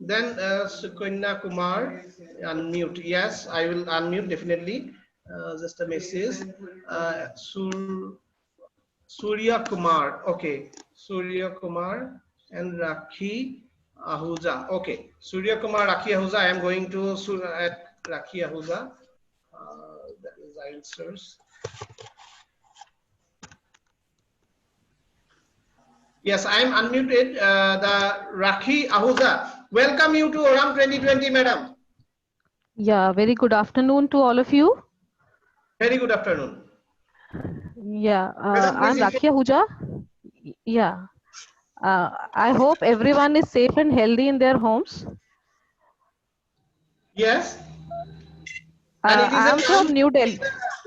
Then Sukanya Kumar, unmute. Yes, I will unmute definitely. Just a message. Surya Kumar. Okay, Surya Kumar and Rakhi Ahuja. Okay, Surya Kumar, Rakhi Ahuja. I am going to at Rakhi Ahuja. That is answers. Yes, I am unmuted. The Rakhi Ahuja. Welcome you to Oram 2020, madam. Yeah, very good afternoon to all of you. Very good afternoon. Yeah, Madam, I'm please. Rakhia Huja. Yeah, I hope everyone is safe and healthy in their homes. Yes, and it is a I'm time from New Delhi.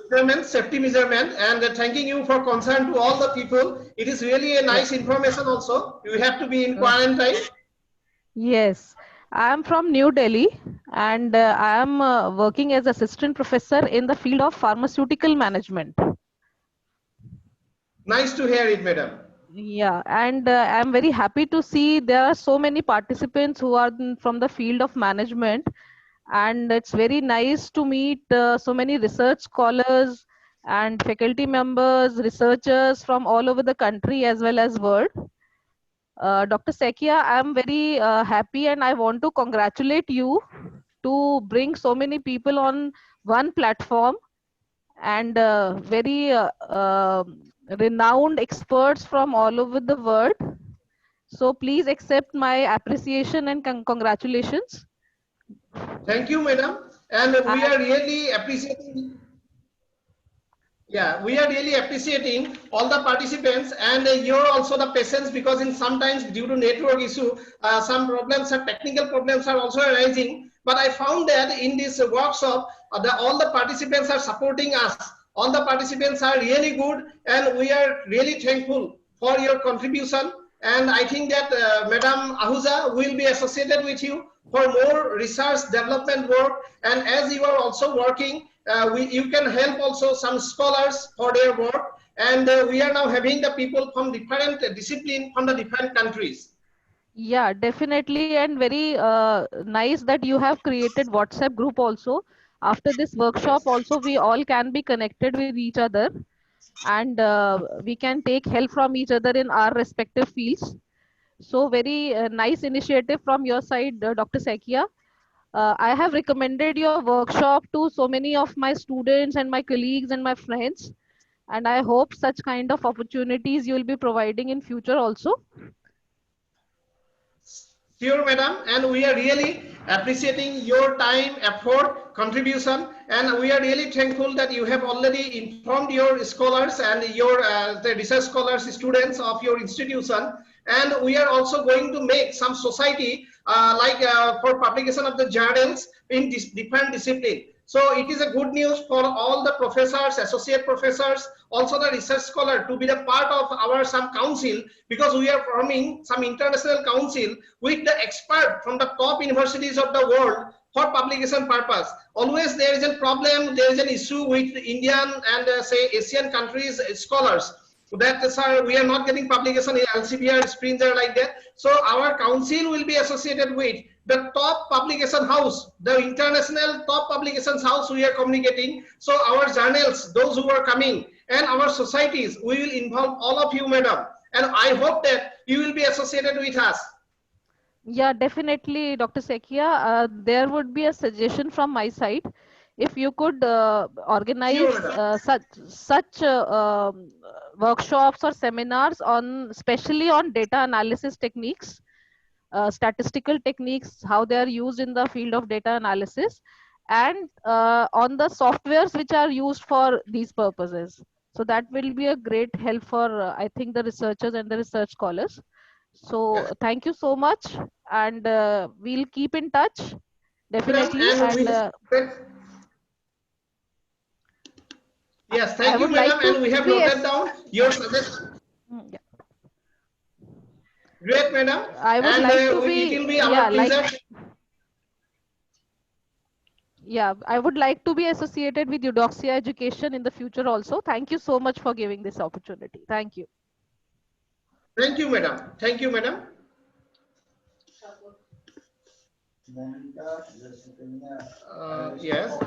measurement, safety measurement, and thanking you for concern to all the people. It is really a Yeah. nice information also. You have to be in Uh, quarantine. yes, I'm from New Delhi and I am working as assistant professor in the field of pharmaceutical management. Nice to hear it, madam. Yeah, and I'm very happy to see there are so many participants who are from the field of management, and it's very nice to meet so many research scholars and faculty members, researchers from all over the country as well as world. Dr. Sekia, I'm very happy and I want to congratulate you to bring so many people on one platform and very renowned experts from all over the world. So please accept my appreciation and congratulations. Thank you, madam. And we And are really appreciating. Yeah, we are really appreciating all the participants and you're also the patience because in sometimes due to network issue, some problems are technical problems are also arising. But I found that in this workshop, all the participants are supporting us. All the participants are really good and we are really thankful for your contribution. And I think that Madam Ahuja will be associated with you for more research development work. And as you are also working, you can help also some scholars for their work. And we are now having the people from different discipline from the different countries. yeah, definitely, and very nice that you have created WhatsApp group also. After this workshop, Yes. also we all can be connected with each other, and we can take help from each other in our respective fields. So very nice initiative from your side, Dr. Sekia. I have recommended your workshop to so many of my students and my colleagues and my friends, and I hope such kind of opportunities you will be providing in future also. Sure, madam, and we are really appreciating your time, effort, contribution, and we are really thankful that you have already informed your scholars and your the research scholars, students of your institution, and we are also going to make some society for publication of the journals in this different discipline. So it is a good news for all the professors, associate professors, also the research scholar to be the part of our some council because we are forming some international council with the expert from the top universities of the world for publication purpose. Always there is a problem, there is an issue with Indian and say Asian countries scholars that sir, we are not getting publication in Elsevier, Springer like that. So our council will be associated with the top publication house, the international top publications house we are communicating. So our journals, those who are coming, and our societies, we will involve all of you, madam. And I hope that you will be associated with us. Yeah, definitely, Dr. Sekia. There would be a suggestion from my side. If you could Sure, organize madam. such workshops or seminars on, especially on data analysis techniques, statistical techniques, how they are used in the field of data analysis, and on the softwares which are used for these purposes. So that will be a great help for, I think, the researchers and the research scholars. So Yes. thank you so much, and we'll keep in touch Madam, definitely. and we And have yes, I thank you, would like madam, to and we have be noted down your suggestion. yeah, Great, madam, I would and like to it be will be our yeah like pleasure. yeah I would like to be associated with Eudoxia Education in the future also. Thank you so much for giving this opportunity. Thank you. Thank you, madam. Thank you, madam. Yes.